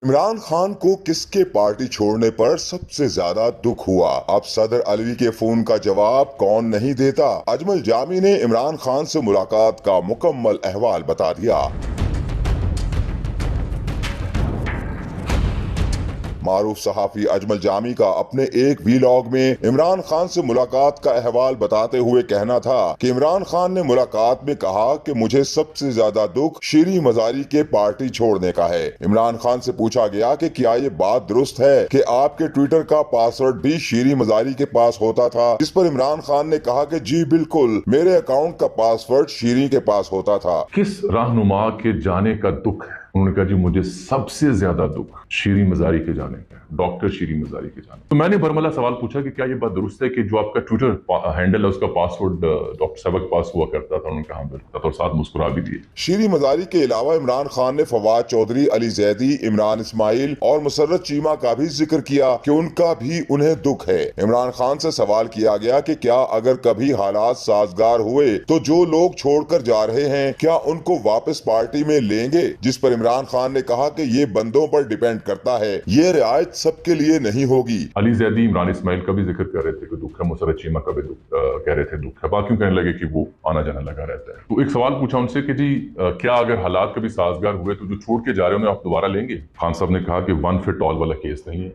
इमरान खान को किसके पार्टी छोड़ने पर सबसे ज्यादा दुख हुआ? अब सदर अलवी के फोन का जवाब कौन नहीं देता। अजमल जामी ने इमरान खान से मुलाकात का मुकम्मल अहवाल बता दिया। मारूफ सहाफी अजमल जामी का अपने एक वीलॉग में इमरान खान से मुलाकात का अहवाल बताते हुए कहना था कि इमरान खान ने मुलाकात में कहा कि मुझे सबसे ज्यादा दुख शीरी मजारी के पार्टी छोड़ने का है। इमरान खान से पूछा गया कि क्या ये बात दुरुस्त है कि आपके ट्विटर का पासवर्ड भी शीरी मजारी के पास होता था, जिस पर इमरान खान ने कहा कि जी बिल्कुल, मेरे अकाउंट का पासवर्ड शीरी के पास होता था। किस रहनुमा के जाने का दुख है? उन्होंने कहा जी मुझे सबसे ज्यादा दुख शीरी मजारी के जाने का, डॉक्टर शीरी मजारी के जाने। तो मैंने बरमला सवाल पूछा कि क्या ये बात दुरुस्त है कि जो आपका ट्विटर हैंडल है उसका पासवर्ड डॉक्टर साहब के पास हुआ करता था? उन्होंने कहा बिल्कुल, और साथ मुस्कुरा भी दिए। शीरी मजारी के अलावा इमरान खान ने फवाद चौधरी, अली जैदी, इमरान इस्माइल और मुसर्रत चीमा का भी जिक्र किया कि उनका भी उन्हें दुख है। इमरान खान से सवाल किया गया कि क्या अगर कभी हालात साजगार हुए तो जो लोग छोड़कर जा रहे हैं क्या उनको वापस पार्टी में लेंगे, जिस पर इमरान खान ने कहा कि ये बंदों पर डिपेंड करता है, ये रियायत सबके लिए नहीं होगी। अली जैदी, इमरान इस्माइल का भी जिक्र कर रहे थे कि दुख है, मुसर्रत चीमा का भी कह रहे थे दुख है, बाकियों कहने लगे कि वो आना जाना लगा रहता है। तो एक सवाल पूछा उनसे कि जी क्या अगर हालात कभी साजगार हुए तो जो छोड़ के जा रहे हैं उन्हें आप दोबारा लेंगे? खान साहब ने कहा कि वन फिट ऑल वाला केस नहीं है,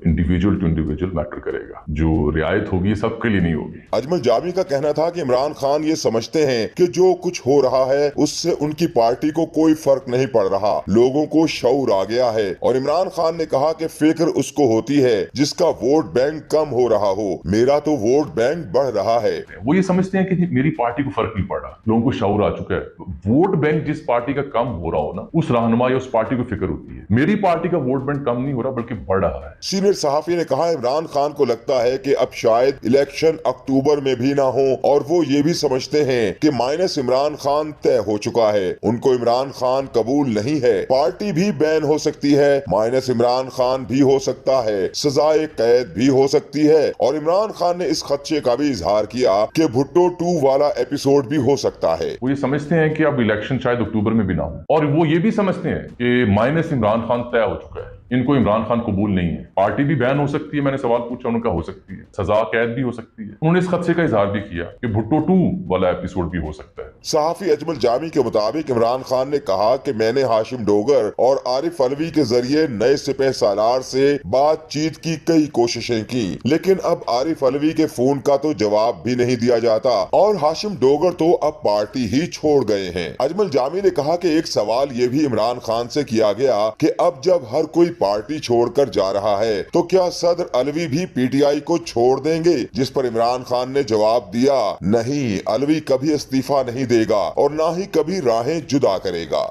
इंडिविजुअल टू इंडिविजुअल मैटर करेगा, जो रियायत होगी सबके लिए नहीं होगी। अजमल जामी का कहना था कि इमरान खान ये समझते हैं कि जो कुछ हो रहा है उससे उनकी पार्टी को कोई फर्क नहीं पड़ रहा, लोगों को शऊर आ गया है। और इमरान खान ने कहा कि फिक्र उसको होती है जिसका वोट बैंक कम हो रहा हो, मेरा तो वोट बैंक बढ़ रहा है। वो ये समझते हैं कि मेरी पार्टी को फर्क नहीं पड़ रहा, लोगों को शऊर आ चुका है। वोट बैंक जिस पार्टी का कम हो रहा हो ना, उस रहनुमा या उस पार्टी को फिक्र होती है। मेरी पार्टी का वोट बैंक कम नहीं हो रहा बल्कि बढ़ रहा है। सीनियर सहाफी ने कहा इमरान खान को लगता है कि अब शायद इलेक्शन अक्टूबर में भी ना हो और वो ये भी समझते हैं कि माइनस इमरान खान तय हो चुका है, उनको इमरान खान कबूल नहीं है। पार्टी भी बैन हो सकती है, माइनस इमरान खान भी हो सकता है, सजाए कैद भी हो सकती है। और इमरान खान ने इस खदशे का भी इजहार किया कि भुट्टो 2 वाला एपिसोड भी हो सकता है। वो ये समझते हैं कि अब इलेक्शन शायद अक्टूबर में भी ना हो, और वो ये भी समझते हैं कि माइनस इमरान खान तय हो चुका है, इनको इमरान खान कबूल नहीं है। पार्टी भी बैन हो सकती है, मैंने सवाल पूछा, उनका हो सकती है, सजा कैद भी हो सकती है। उन्होंने इस खदशे का इजहार भी किया कि भुट्टो 2 वाला एपिसोड भी हो सकता है। सहाफी अजमल जामी के मुताबिक इमरान खान ने कहा कि मैंने हाशिम डोगर और आरिफ अलवी के जरिए नए सिपह सालार से बातचीत की कई कोशिशें की, लेकिन अब आरिफ अलवी के फोन का तो जवाब भी नहीं दिया जाता और हाशिम डोगर तो अब पार्टी ही छोड़ गए हैं। अजमल जामी ने कहा कि एक सवाल ये भी इमरान खान से किया गया कि अब जब हर कोई पार्टी छोड़कर जा रहा है तो क्या सदर अलवी भी पीटीआई को छोड़ देंगे, जिस पर इमरान खान ने जवाब दिया नहीं, अलवी कभी इस्तीफा नहीं देगा और ना ही कभी राहें जुदा करेगा।